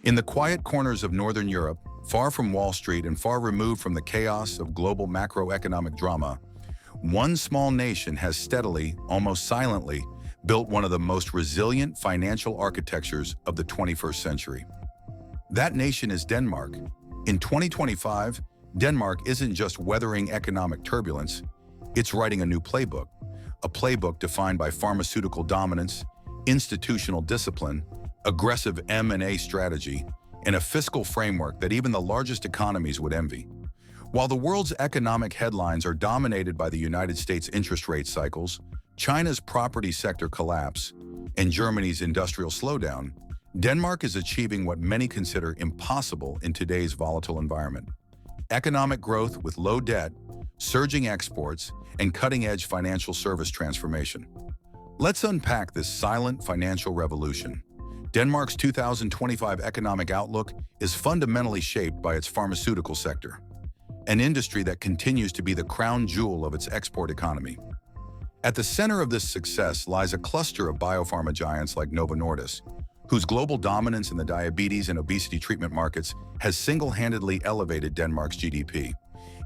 In the quiet corners of Northern Europe, far from Wall Street and far removed from the chaos of global macroeconomic drama, one small nation has steadily, almost silently, built one of the most resilient financial architectures of the 21st century. That nation is Denmark. In 2025, Denmark isn't just weathering economic turbulence, it's writing a new playbook. A playbook defined by pharmaceutical dominance, institutional discipline, aggressive M&A strategy, and a fiscal framework that even the largest economies would envy. While the world's economic headlines are dominated by the United States' interest rate cycles, China's property sector collapse, and Germany's industrial slowdown, Denmark is achieving what many consider impossible in today's volatile environment. Economic growth with low debt, surging exports, and cutting-edge financial service transformation. Let's unpack this silent financial revolution. Denmark's 2025 economic outlook is fundamentally shaped by its pharmaceutical sector, an industry that continues to be the crown jewel of its export economy. At the center of this success lies a cluster of biopharma giants like Novo Nordisk, whose global dominance in the diabetes and obesity treatment markets has single-handedly elevated Denmark's GDP.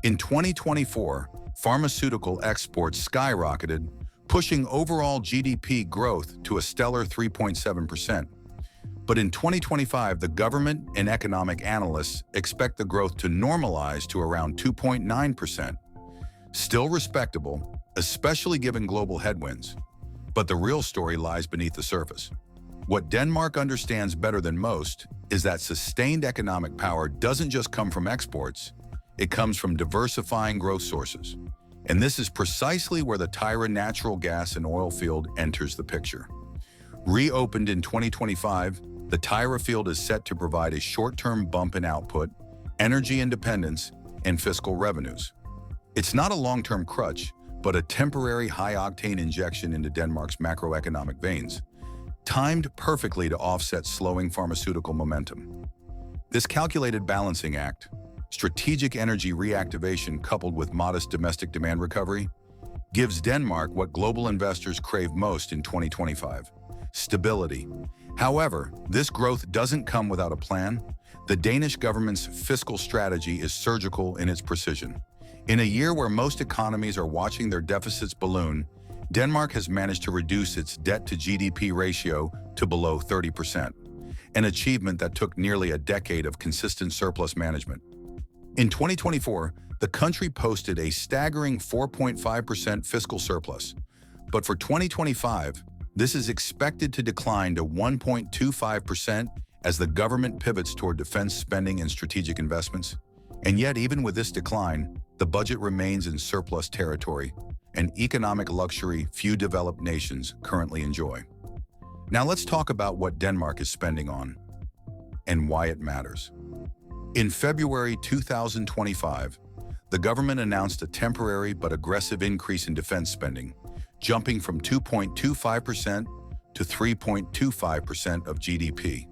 In 2024, pharmaceutical exports skyrocketed, pushing overall GDP growth to a stellar 3.7%. But in 2025, the government and economic analysts expect the growth to normalize to around 2.9%. Still respectable, especially given global headwinds. But the real story lies beneath the surface. What Denmark understands better than most is that sustained economic power doesn't just come from exports, it comes from diversifying growth sources. And this is precisely where the Tyra natural gas and oil field enters the picture. Reopened in 2025, the Tyra field is set to provide a short-term bump in output, energy independence, and fiscal revenues. It's not a long-term crutch, but a temporary high-octane injection into Denmark's macroeconomic veins, timed perfectly to offset slowing pharmaceutical momentum. This calculated balancing act, strategic energy reactivation coupled with modest domestic demand recovery, gives Denmark what global investors crave most in 2025: stability. However, this growth doesn't come without a plan. The Danish government's fiscal strategy is surgical in its precision. In a year where most economies are watching their deficits balloon, Denmark has managed to reduce its debt-to-GDP ratio to below 30%, an achievement that took nearly a decade of consistent surplus management. In 2024, the country posted a staggering 4.5% fiscal surplus, but for 2025, this is expected to decline to 1.25% as the government pivots toward defense spending and strategic investments. And yet, even with this decline, the budget remains in surplus territory, an economic luxury few developed nations currently enjoy. Now let's talk about what Denmark is spending on and why it matters. In February 2025, the government announced a temporary but aggressive increase in defense spending, jumping from 2.25% to 3.25% of GDP.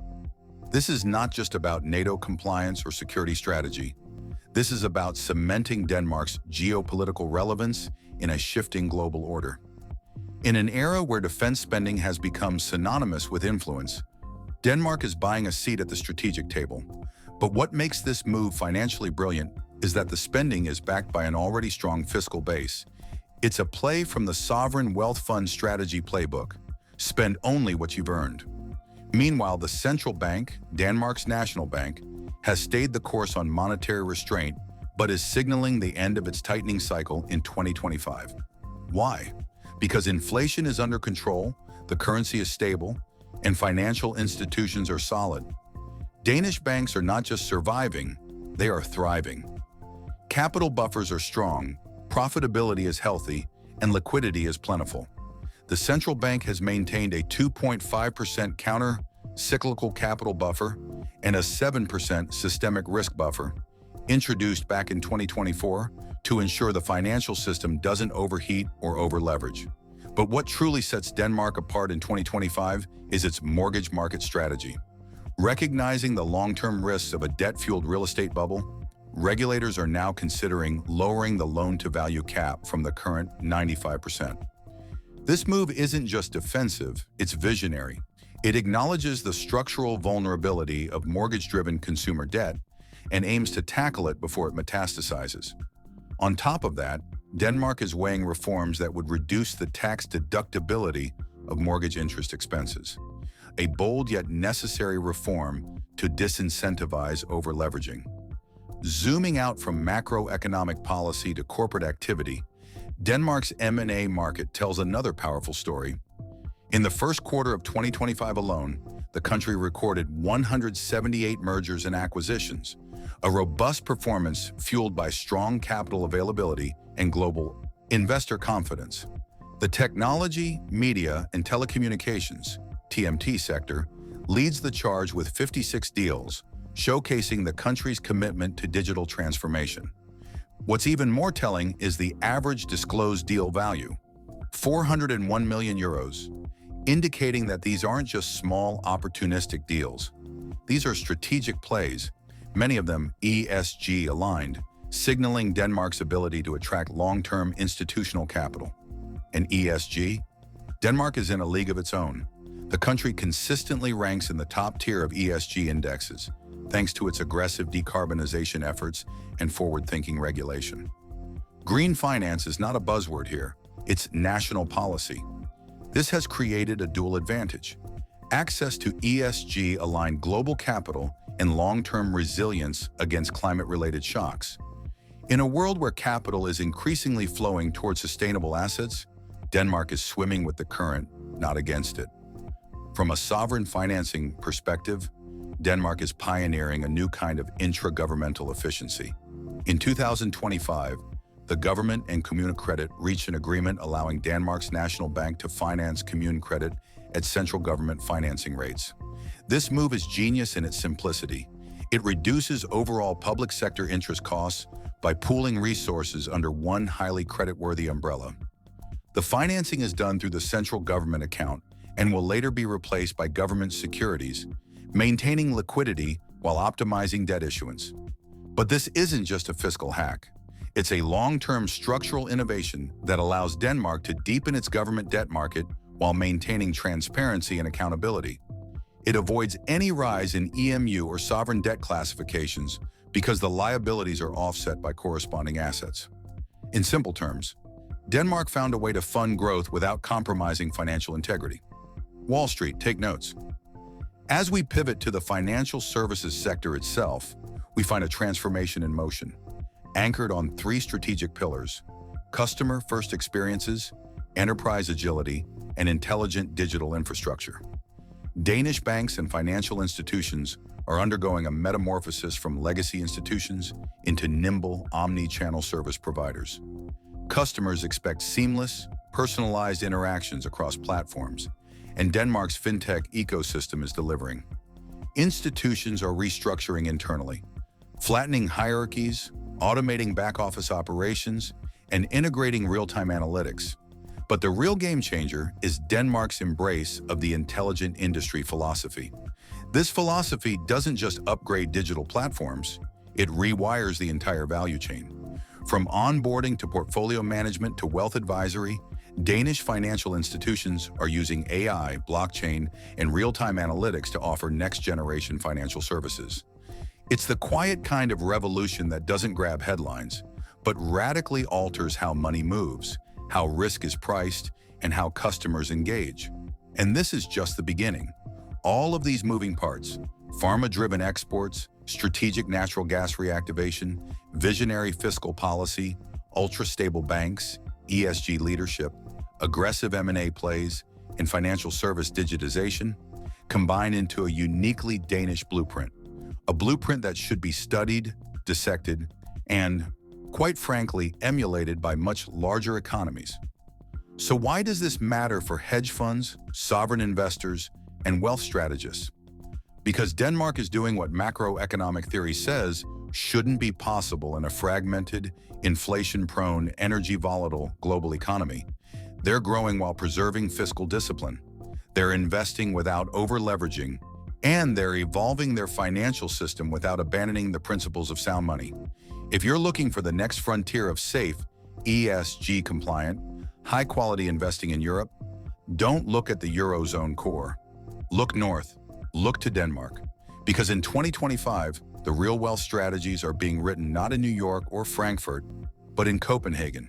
This is not just about NATO compliance or security strategy. This is about cementing Denmark's geopolitical relevance in a shifting global order. In an era where defense spending has become synonymous with influence, Denmark is buying a seat at the strategic table. But what makes this move financially brilliant is that the spending is backed by an already strong fiscal base. It's a play from the Sovereign Wealth Fund strategy playbook: spend only what you've earned. Meanwhile, the central bank, Denmark's national bank, has stayed the course on monetary restraint, but is signaling the end of its tightening cycle in 2025. Why? Because inflation is under control, the currency is stable, and financial institutions are solid. Danish banks are not just surviving, they are thriving. Capital buffers are strong, profitability is healthy, and liquidity is plentiful. The central bank has maintained a 2.5% counter-cyclical capital buffer and a 7% systemic risk buffer, introduced back in 2024 to ensure the financial system doesn't overheat or over-leverage. But what truly sets Denmark apart in 2025 is its mortgage market strategy. Recognizing the long-term risks of a debt-fueled real estate bubble, regulators are now considering lowering the loan-to-value cap from the current 95%. This move isn't just defensive, it's visionary. It acknowledges the structural vulnerability of mortgage-driven consumer debt and aims to tackle it before it metastasizes. On top of that, Denmark is weighing reforms that would reduce the tax deductibility of mortgage interest expenses, a bold yet necessary reform to disincentivize over-leveraging. Zooming out from macroeconomic policy to corporate activity, Denmark's M&A market tells another powerful story. In the first quarter of 2025 alone, the country recorded 178 mergers and acquisitions, a robust performance fueled by strong capital availability and global investor confidence. The technology, media, and telecommunications (TMT) sector leads the charge with 56 deals, showcasing the country's commitment to digital transformation. What's even more telling is the average disclosed deal value, 401 million euros, indicating that these aren't just small opportunistic deals. These are strategic plays, many of them ESG aligned, signaling Denmark's ability to attract long-term institutional capital. And ESG? Denmark is in a league of its own. The country consistently ranks in the top tier of ESG indexes, thanks to its aggressive decarbonization efforts and forward-thinking regulation. Green finance is not a buzzword here, it's national policy. This has created a dual advantage: access to ESG-aligned global capital and long-term resilience against climate-related shocks. In a world where capital is increasingly flowing towards sustainable assets, Denmark is swimming with the current, not against it. From a sovereign financing perspective, Denmark is pioneering a new kind of intra-governmental efficiency. In 2025, the government and Kommunekredit reached an agreement allowing Denmark's national bank to finance Kommunekredit at central government financing rates. This move is genius in its simplicity. It reduces overall public sector interest costs by pooling resources under one highly creditworthy umbrella. The financing is done through the central government account and will later be replaced by government securities, maintaining liquidity while optimizing debt issuance. But this isn't just a fiscal hack. It's a long-term structural innovation that allows Denmark to deepen its government debt market while maintaining transparency and accountability. It avoids any rise in EMU or sovereign debt classifications because the liabilities are offset by corresponding assets. In simple terms, Denmark found a way to fund growth without compromising financial integrity. Wall Street, take notes. As we pivot to the financial services sector itself, we find a transformation in motion, anchored on three strategic pillars: customer-first experiences, enterprise agility, and intelligent digital infrastructure. Danish banks and financial institutions are undergoing a metamorphosis from legacy institutions into nimble, omni-channel service providers. Customers expect seamless, personalized interactions across platforms, and Denmark's fintech ecosystem is delivering. Institutions are restructuring internally, flattening hierarchies, automating back-office operations, and integrating real-time analytics. But the real game changer is Denmark's embrace of the intelligent industry philosophy. This philosophy doesn't just upgrade digital platforms, it rewires the entire value chain. From onboarding to portfolio management to wealth advisory, Danish financial institutions are using AI, blockchain, and real-time analytics to offer next-generation financial services. It's the quiet kind of revolution that doesn't grab headlines, but radically alters how money moves, how risk is priced, and how customers engage. And this is just the beginning. All of these moving parts, pharma-driven exports, strategic natural gas reactivation, visionary fiscal policy, ultra-stable banks, ESG leadership, aggressive M&A plays, and financial service digitization, combine into a uniquely Danish blueprint. A blueprint that should be studied, dissected, and, quite frankly, emulated by much larger economies. So why does this matter for hedge funds, sovereign investors, and wealth strategists? Because Denmark is doing what macroeconomic theory says shouldn't be possible in a fragmented, inflation-prone, energy-volatile global economy. They're growing while preserving fiscal discipline. They're investing without over-leveraging, and they're evolving their financial system without abandoning the principles of sound money. If you're looking for the next frontier of safe, ESG-compliant, high-quality investing in Europe, don't look at the Eurozone core. Look north, look to Denmark. Because in 2025, the real wealth strategies are being written not in New York or Frankfurt, but in Copenhagen.